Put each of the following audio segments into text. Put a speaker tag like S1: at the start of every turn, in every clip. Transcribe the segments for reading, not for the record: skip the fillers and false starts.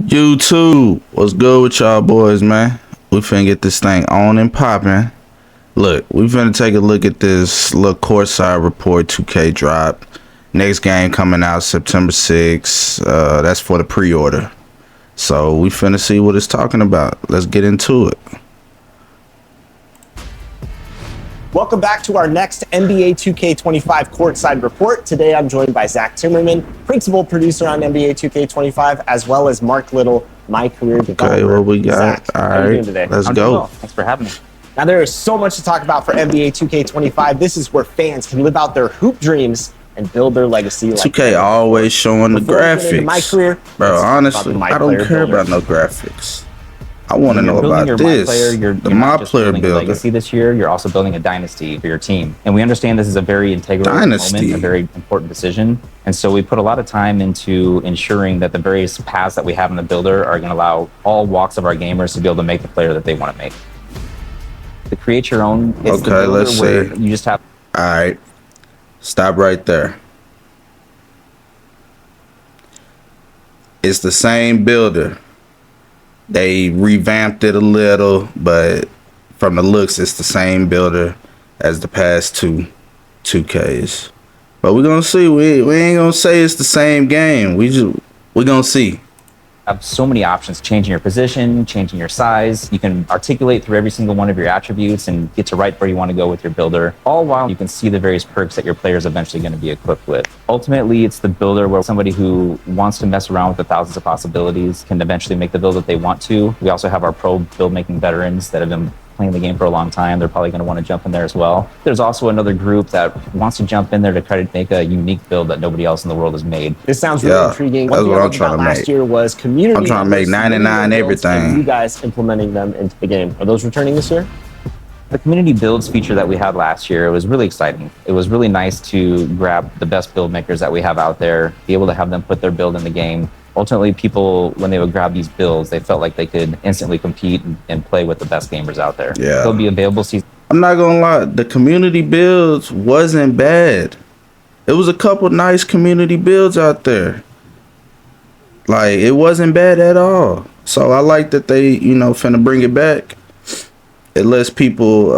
S1: YouTube, what's good with y'all boys, man? We finna get this thing on and popping. Look, we finna take a look at this little courtside report 2K drop. Next game coming out September 6th. That's for the pre-order. So we finna see what it's talking about. Let's get into it.
S2: Welcome back to our next NBA 2K25 courtside report. Today I'm joined by Zach Timmerman, principal producer on NBA 2K25, as well as Mark Little, my career developer.
S1: Okay, what we got?
S2: Zach,
S1: all
S2: how are you doing
S1: right,
S2: today?
S1: let's go.
S3: Well. Thanks for having me.
S2: Now there is so much to talk about for NBA 2K25. This is where fans can live out their hoop dreams and build their legacy.
S1: 2K always showing the graphics.
S2: My career,
S1: bro, honestly, I don't care about no graphics. I want to know about this.
S3: You're
S1: my
S3: not just
S1: player
S3: building a
S1: builder.
S3: legacy this year, you're also building a dynasty for your team. And we understand this is a very integral moment, a very important decision. And so we put a lot of time into ensuring that the various paths that we have in the builder are going to allow all walks of our gamers to be able to make the player that they want to make. To create your own, it's the builder
S1: let's
S3: where
S1: see.
S3: you just have...
S1: All right, stop right there. It's the same builder. They revamped it a little, but from the looks, it's the same builder as the past two 2Ks. But we're gonna see. We ain't gonna say it's the same game. We're gonna see.
S3: Have so many options, changing your position, changing your size. You can articulate through every single one of your attributes and get to right where you want to go with your builder, all while you can see the various perks that your player is eventually going to be equipped with. Ultimately, it's the builder where somebody who wants to mess around with the thousands of possibilities can eventually make the build that they want to. We also have our pro build making veterans that have been playing the game for a long time. They're probably going to want to jump in there as well. There's also another group that wants to jump in there to try to make a unique build that nobody else in the world has made.
S2: This sounds really intriguing.
S1: That's what I'm trying to make.
S2: Last year was community.
S1: I'm trying to make 99 everything.
S2: You guys implementing them into the game. Are those returning this year?
S3: The community builds feature that we had last year, it was really exciting. It was really nice to grab the best build makers that we have out there, be able to have them put their build in the game. Ultimately, people, when they would grab these builds, they felt like they could instantly compete and play with the best gamers out there.
S1: Yeah.
S3: They'll be available season.
S1: I'm not gonna lie, the community builds wasn't bad. It was a couple nice community builds out there. Like, it wasn't bad at all. So I like that they, finna bring it back. It lets people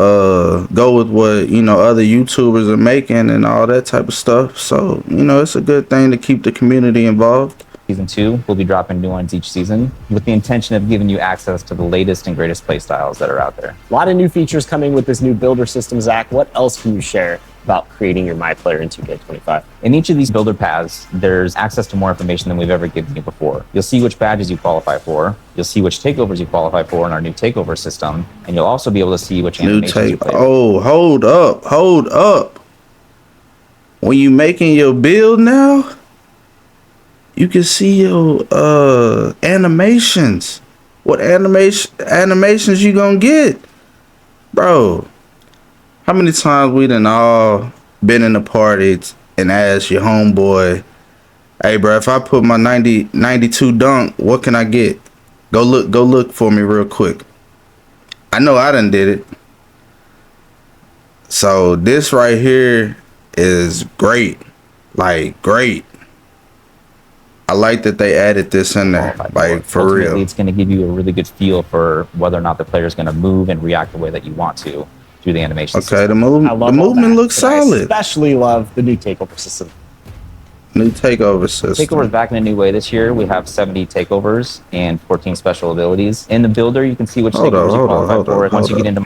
S1: go with what, other YouTubers are making and all that type of stuff. So, it's a good thing to keep the community involved.
S3: Season 2, we'll be dropping new ones each season with the intention of giving you access to the latest and greatest play styles that are out there.
S2: A lot of new features coming with this new builder system, Zach. What else can you share about creating your My Player in 2K25?
S3: In each of these builder paths, there's access to more information than we've ever given you before. You'll see which badges you qualify for. You'll see which takeovers you qualify for in our new takeover system. And you'll also be able to see which animations you play.
S1: Oh, hold up. When you making your build now, you can see your animations. What animations you gonna get? Bro, how many times we done all been in the parties and asked your homeboy, hey bro, if I put my 92 dunk, what can I get? Go look for me real quick. I know I done did it. So this right here is great. Like, great. I like that they added this in there, like, for
S3: Ultimately,
S1: real.
S3: it's going to give you a really good feel for whether or not the player is going to move and react the way that you want to through the animation system.
S1: The movement looks solid.
S2: I especially love the new takeover system.
S1: New takeover system.
S3: Takeover is back in a new way this year. We have 70 takeovers and 14 special abilities. In the builder, you can see which takeovers you qualify for. Once you get into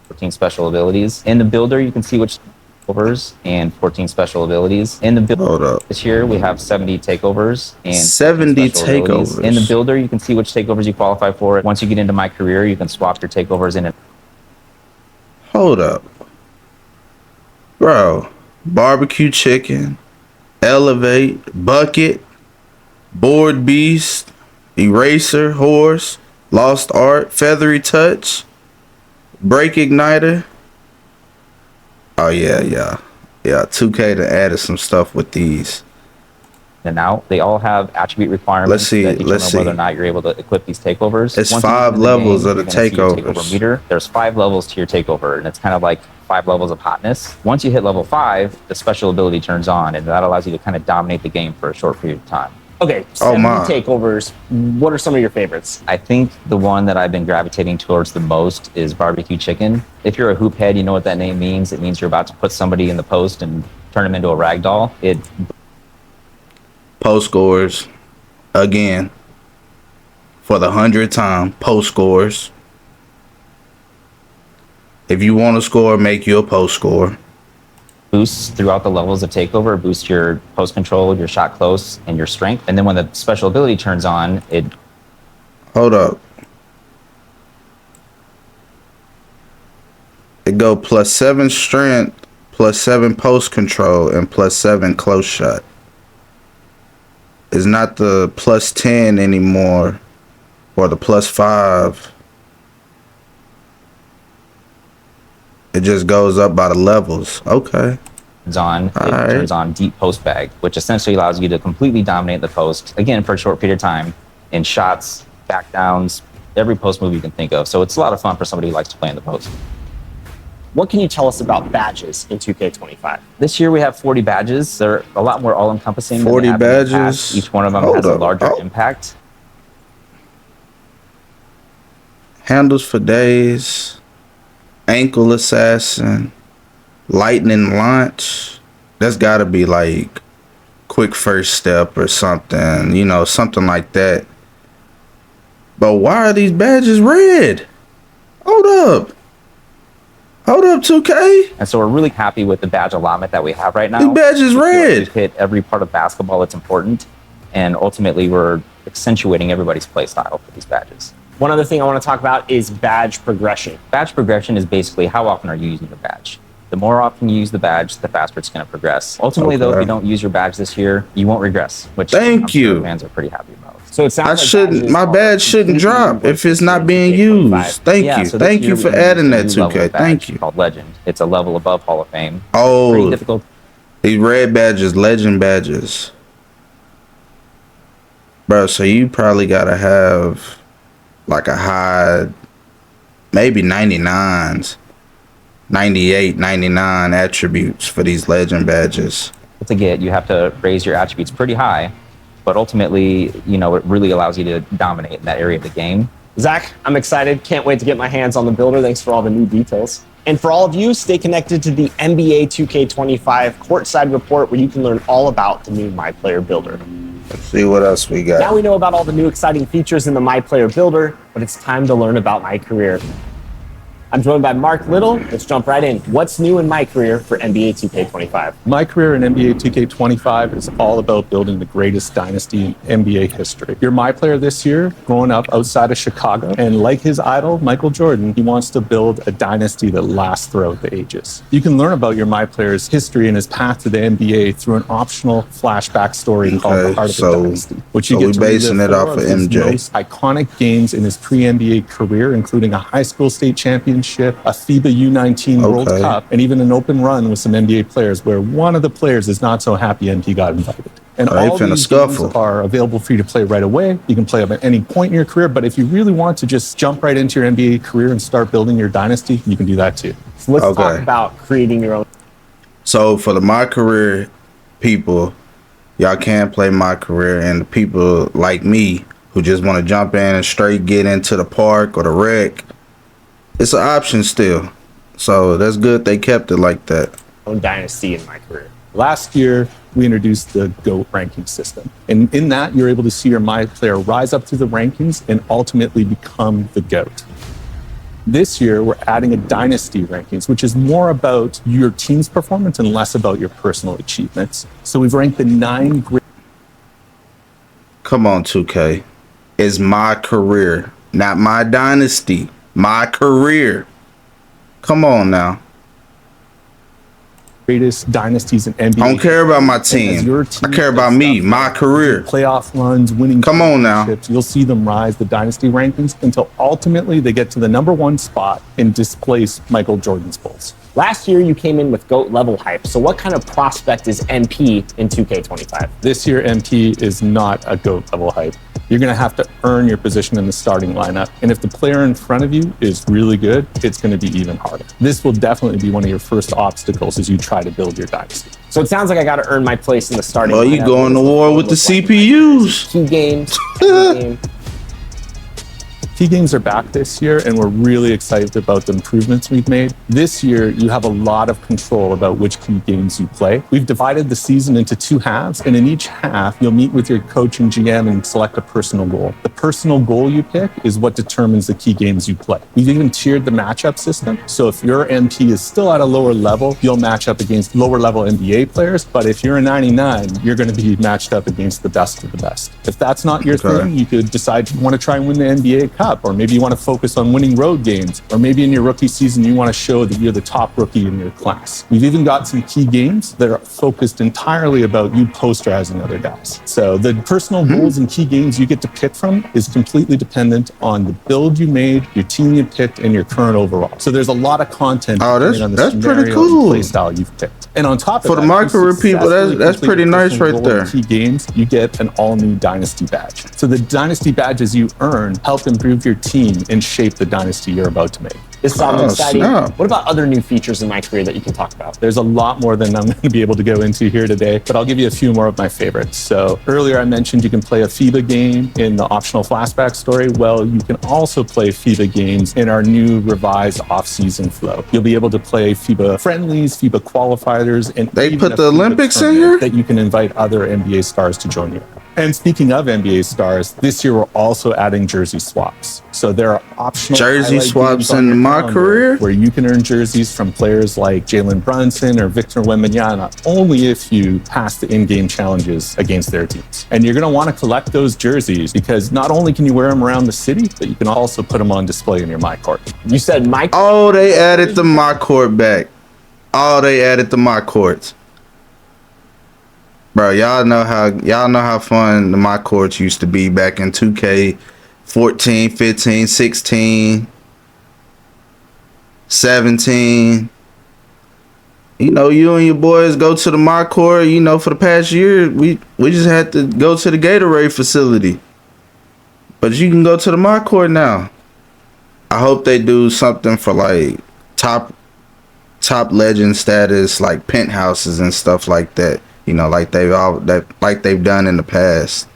S3: 14 special abilities. In the builder, you can see which takeovers and 14 special abilities. In the builder this year, we have 70 takeovers and
S1: 70 takeovers.
S3: In the builder, you can see which takeovers you qualify for. Once you get into My Career, you can swap your takeovers in.
S1: Hold up. Bro, barbecue chicken, elevate, bucket, board beast, eraser, horse, lost art, feathery touch, break igniter. Oh yeah. 2K to added some stuff with these.
S3: And now they all have attribute requirements that determine whether or not you're able to equip these takeovers.
S1: It's 5 levels of the takeovers.
S3: Takeover meter. There's 5 levels to your takeover, and it's kind of like 5 levels of hotness. Once you hit level 5, the special ability turns on, and that allows you to kind of dominate the game for a short period of time.
S2: Okay,
S1: Oh,
S2: 70
S1: my.
S2: takeovers. What are some of your favorites?
S3: I think the one that I've been gravitating towards the most is barbecue chicken. If you're a hoop head, you know what that name means. It means you're about to put somebody in the post and turn them into a rag doll.
S1: Post scores. Again. For the 100th time. Post scores. If you want to score, make you a post score.
S3: Boosts throughout the levels of takeover, boost your post control, your shot close, and your strength. And then when the special ability turns on, it
S1: Hold up. It go +7 strength, +7 post control, and +7 close shot. It's not the +10 anymore, or the +5. It just goes up by the levels. Okay.
S3: turns on, it
S1: Alright.
S3: turns on deep post bag, which essentially allows you to completely dominate the post, again, for a short period of time, in shots, back downs, every post move you can think of. So it's a lot of fun for somebody who likes to play in the post.
S2: What can you tell us about badges in 2K25?
S3: This year we have 40 badges. They're a lot more all-encompassing.
S1: 40
S3: than they have in the
S1: badges?
S3: past. Each one of them
S1: Hold
S3: has a
S1: up.
S3: larger
S1: Oh.
S3: impact.
S1: Handles for days. Ankle assassin. Lightning launch. That's got to be like quick first step or something. You know, something like that. But why are these badges red? Hold up. Hold up, 2K.
S3: And so we're really happy with the badge allotment that we have right now.
S1: These badges
S3: We feel like
S1: red.
S3: We've hit every part of basketball that's important, and ultimately we're accentuating everybody's play style for these badges.
S2: One other thing I want to talk about is badge progression.
S3: Badge progression is basically how often are you using your badge. The more often you use the badge, the faster it's going to progress. Ultimately, though, if
S1: Okay.
S3: you don't use your badge this year, you won't regress, which
S1: Thank
S3: I'm sure
S1: you.
S3: fans are pretty happy about.
S2: So it sounds
S1: I
S2: like
S1: shouldn't.
S2: badges
S1: My
S2: are
S1: badge shouldn't
S2: completely
S1: drop if it's not
S2: reversing
S1: being
S2: 2K25.
S1: used. Thank
S3: Yeah,
S1: you.
S3: so this
S1: Thank
S3: year
S1: you
S3: we
S1: for
S3: introduced
S1: adding
S3: a
S1: that,
S3: new level
S1: 2K.
S3: of badge
S1: Thank you.
S3: called Legend. It's a level above Hall of Fame. Pretty
S1: Oh,
S3: difficult.
S1: these red badges, legend badges. Bro, so you probably gotta have like a high, maybe 99s, 98, 99 attributes for these legend badges.
S3: To get, you have to raise your attributes pretty high, but ultimately, you know, it really allows you to dominate in that area of the game.
S2: Zach, I'm excited. Can't wait to get my hands on the builder. Thanks for all the new details. And for all of you, stay connected to the NBA 2K25 Courtside Report, where you can learn all about the new My Player Builder.
S1: Let's see what else we got.
S2: Now we know about all the new exciting features in the My Player Builder, but it's time to learn about my career. I'm joined by Mark Little. Let's jump right in. What's new in my career for NBA 2K25?
S4: My career in NBA 2K25 is all about building the greatest dynasty in NBA history. You're my player this year, growing up outside of Chicago, and like his idol, Michael Jordan, he wants to build a dynasty that lasts throughout the ages. You can learn about your my player's history and his path to the NBA through an optional flashback story called The Heart of the Dynasty, which you
S1: so
S4: get
S1: we
S4: to
S1: basing
S4: relive
S1: it off
S4: four
S1: of
S4: his
S1: MJ.
S4: most iconic games in his pre-NBA career, including a high school state championship, a FIBA U19 World
S1: Okay.
S4: Cup, and even an open run with some NBA players where one of the players is not so happy MP got invited. And
S1: Oh, they
S4: all
S1: finna
S4: these
S1: scuffle.
S4: games are available for you to play right away. You can play them at any point in your career, but if you really want to just jump right into your NBA career and start building your dynasty, you can do that too.
S2: So let's talk
S1: Okay.
S2: about creating your own.
S1: So for the My Career people, y'all can play My Career, and the people like me who just want to jump in and straight get into the park or the rec, it's an option still. So that's good they kept it like that.
S2: own dynasty in my career.
S4: Last year, we introduced the GOAT ranking system. And in that, you're able to see your My player rise up through the rankings and ultimately become the GOAT. This year, we're adding a dynasty rankings, which is more about your team's performance and less about your personal achievements. So we've ranked the 9 great.
S1: Come on, 2K. It's My Career, not My Dynasty. My Career. Come on now.
S4: Greatest dynasties in NBA.
S1: I don't care about my
S4: And as
S1: team.
S4: your
S1: I
S4: team
S1: care
S4: does
S1: about me,
S4: stuff
S1: my
S4: like
S1: career.
S4: playoff runs, winning.
S1: Come on now.
S4: championships, you'll see them rise the dynasty rankings until ultimately they get to the #1 spot and displace Michael Jordan's Bulls.
S2: Last year, you came in with GOAT level hype. So what kind of prospect is MP in 2K25?
S4: This year, MP is not a GOAT level hype. you're going to have to earn your position in the starting lineup. And if the player in front of you is really good, it's going to be even harder. This will definitely be one of your first obstacles as you try to build your dynasty.
S2: So it sounds like I got to earn my place in the starting
S1: Well,
S2: lineup.
S1: you going to war with the CPUs.
S2: Key games. Key game.
S4: Key games are back this year, and we're really excited about the improvements we've made. This year, you have a lot of control about which key games you play. We've divided the season into 2 halves, and in each half, you'll meet with your coach and GM and select a personal goal. The personal goal you pick is what determines the key games you play. We've even tiered the matchup system, so if your MP is still at a lower level, you'll match up against lower level NBA players, but if you're a 99, you're going to be matched up against the best of the best. If that's not your thing, you could decide you want to try and win the NBA Cup, or maybe you want to focus on winning road games, or maybe in your rookie season you want to show that you're the top rookie in your class. We've even got some key games that are focused entirely about you posterizing other guys. So the personal goals and key games you get to pick from is completely dependent on the build you made, your team you picked, and your current overall. So there's a lot of content on the
S1: that's pretty
S4: scenario
S1: cool.
S4: and play style you've picked. And on top of
S1: For
S4: that,
S1: the MyCourt people, that's pretty nice right there.
S4: Key games, you get an all-new Dynasty badge. So the Dynasty badges you earn help improve your team and shape the Dynasty you're about to make.
S2: This sounds exciting.
S1: Snap.
S2: What about other new features in my career that you can talk about?
S4: There's a lot more than I'm going to be able to go into here today, but I'll give you a few more of my favorites. So earlier I mentioned you can play a FIBA game in the optional flashback story. Well, you can also play FIBA games in our new revised off-season flow. You'll be able to play FIBA friendlies, FIBA qualifiers, and
S1: They
S4: even
S1: put
S4: a
S1: the
S4: FIBA
S1: Olympics in
S4: tournament
S1: here?
S4: that you can invite other NBA stars to join you. And speaking of NBA stars, this year we're also adding jersey swaps. So there are optional
S1: Jersey
S4: highlight
S1: swaps
S4: games on
S1: in
S4: your
S1: my
S4: calendar
S1: career?
S4: where you can earn jerseys from players like Jalen Brunson or Victor Wembanyama only if you pass the in-game challenges against their teams. And you're going to want to collect those jerseys because not only can you wear them around the city, but you can also put them on display in your MyCourt.
S2: You said MyCourt.
S1: Oh, they added the MyCourt back. Oh, they added the MyCourts. Bro, y'all know how fun the MyCourts used to be back in 2K 14, 15, 16, 17. You know, you and your boys go to the MyCourt. You know, for the past year, we just had to go to the Gatorade facility. But you can go to the MyCourt now. I hope they do something for like top legend status, like penthouses and stuff like that. You know, like they've done in the past.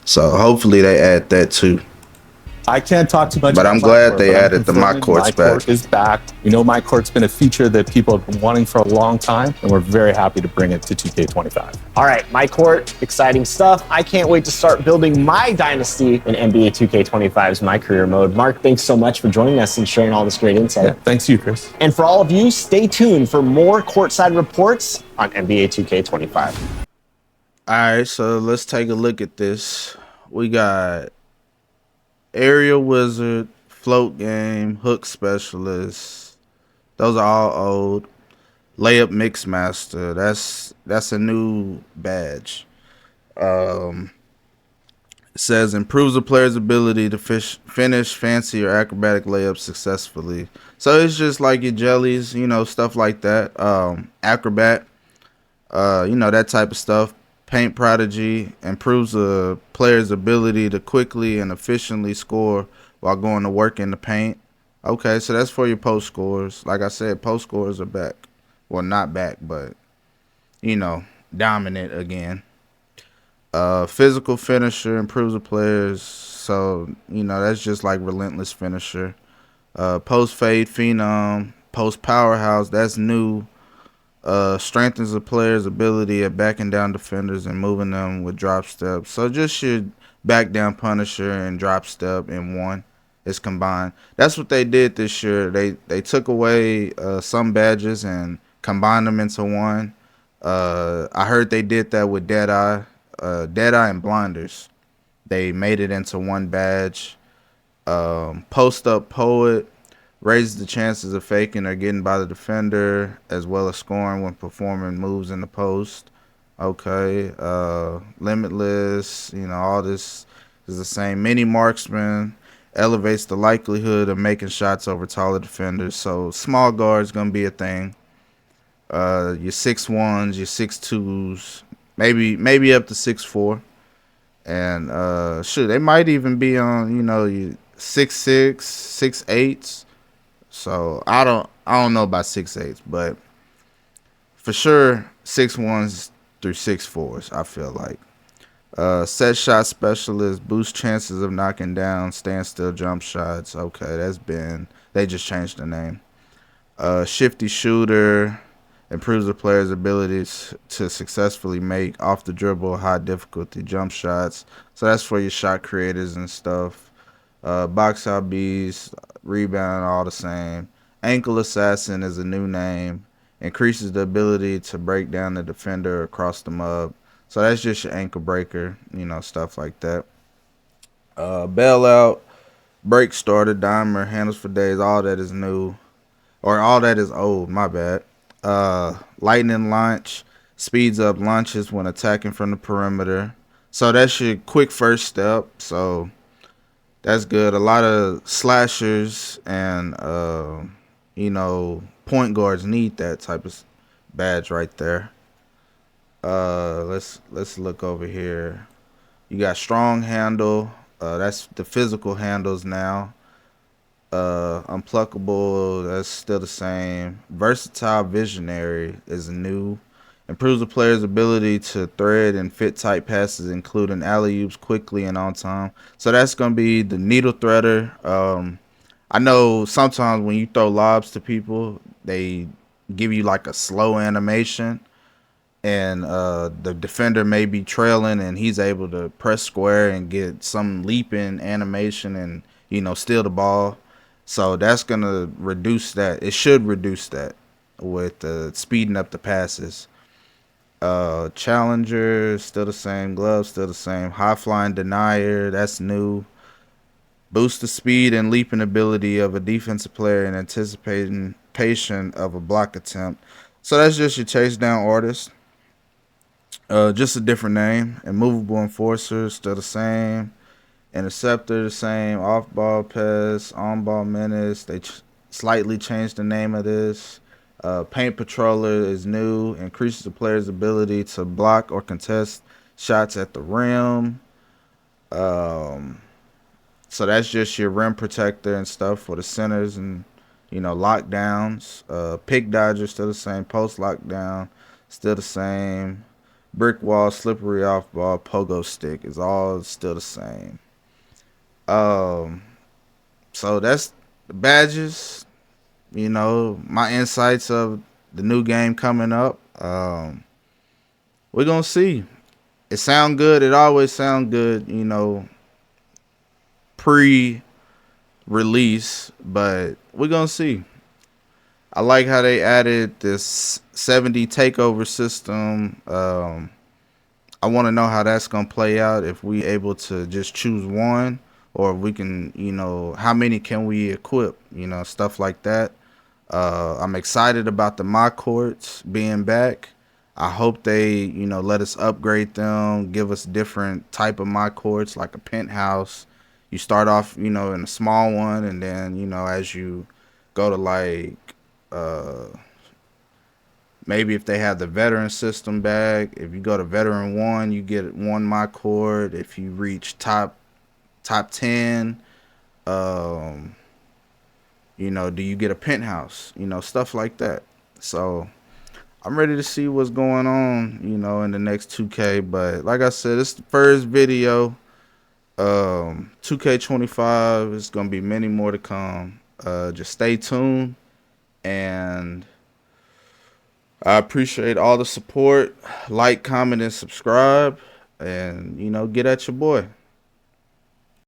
S1: So hopefully they add that too.
S4: I can't talk too much
S1: But
S4: about
S1: I'm glad
S4: MyCourt,
S1: they
S4: but I'm
S1: added the
S4: confirming
S1: MyCourts back.
S4: MyCourt is back. You know, MyCourt's been a feature that people have been wanting for a long time, and we're very happy to bring it to 2K25.
S2: All right, MyCourt, exciting stuff. I can't wait to start building my dynasty in NBA 2K25's My Career mode. Mark, thanks so much for joining us and sharing all this great insight.
S4: Yeah, thanks to you, Chris.
S2: And for all of you, stay tuned for more courtside reports on NBA 2K25.
S1: All right, so let's take a look at this. We got Aerial Wizard, Float Game, Hook Specialist. Those are all old. Layup Mixmaster. That's a new badge. It says improves a player's ability to finish fancy or acrobatic layups successfully. So it's just like your jellies, you know, stuff like that. Acrobat, you know, that type of stuff. Paint Prodigy improves a player's ability to quickly and efficiently score while going to work in the paint. Okay, so that's for your post scores. Like I said, post scores are back. Well, not back, but, you know, dominant again. Physical Finisher improves the players. So, you know, that's just like Relentless Finisher. Post Fade Phenom. Post Powerhouse, that's new. Strengthens a player's ability at backing down defenders and moving them with drop steps. So just your back down Punisher and drop step in one is combined. That's what they did this year. They took away some badges and combined them into one. I heard they did that with Deadeye and Blinders. They made it into one badge. Post Up Poet raises the chances of faking or getting by the defender, as well as scoring when performing moves in the post. Okay. Limitless, you know, all this is the same. Mini Marksman elevates the likelihood of making shots over taller defenders. So small guard's going to be a thing. Your 6'1s, your 6'2s, maybe up to 6'4. And shoot, they might even be on, you know, 6'6", 6'8". So I don't know about 6'8", but for sure 6'1" through 6'4". I feel like. Set shot specialist, boost chances of knocking down standstill jump shots. Okay, they just changed the name. Shifty shooter, improves the player's abilities to successfully make off the dribble high difficulty jump shots. So that's for your shot creators and stuff. Box out beast, rebound, all the same. Ankle assassin is a new name. Increases the ability to break down the defender or cross them up. So that's just your ankle breaker, you know, stuff like that. Bailout, break starter, dimer, handles for days, all that is new. Or all that is old, my bad. Lightning launch, speeds up launches when attacking from the perimeter. So that's your quick first step. So that's good. A lot of slashers and, you know, point guards need that type of badge right there. Let's look over here. You got strong handle. That's the physical handles now. Unpluckable, that's still the same. Versatile visionary is new. Improves the player's ability to thread and fit tight passes, including alley-oops quickly and on time. So that's gonna be the needle threader. I know sometimes when you throw lobs to people, they give you like a slow animation, and the defender may be trailing and he's able to press square and get some leaping animation and, you know, steal the ball. So that's gonna reduce that. It should reduce that with speeding up the passes. Challenger still the same. Gloves still the same. High flying denier, that's new. Boost the speed and leaping ability of a defensive player in anticipation of a block attempt. So that's just your chase down artist. Just a different name. Immovable enforcer still the same. Interceptor the same. Off ball pass, on ball menace. They slightly changed the name of this. Paint patroller is new. Increases the player's ability to block or contest shots at the rim. So that's just your rim protector and stuff for the centers and, you know, lockdowns. Pick dodger still the same. Post lockdown still the same. Brick wall, slippery off ball, pogo stick is all still the same. So that's the badges. You know, my insights of the new game coming up. We're gonna see. It sound good. It always sound good. You know, pre-release, but we're gonna see. I like how they added this 70 takeover system. I want to know how that's gonna play out. If we able to just choose one, or if we can, you know, how many can we equip? You know, stuff like that. I'm excited about the MYCOURTS being back. I hope they, you know, let us upgrade them, give us different type of MYCOURTS, like a penthouse. You start off, you know, in a small one, and then, you know, as you go to like, maybe if they have the veteran system back, if you go to veteran 1, you get one MYCOURT. If you reach top 10, you know, do you get a penthouse? You know, stuff like that. So I'm ready to see what's going on, you know, in the next 2K. But like I said, it's the first video. 2K25 is gonna be many more to come. Just stay tuned, and I appreciate all the support. Like, comment, and subscribe, and, you know, get at your boy.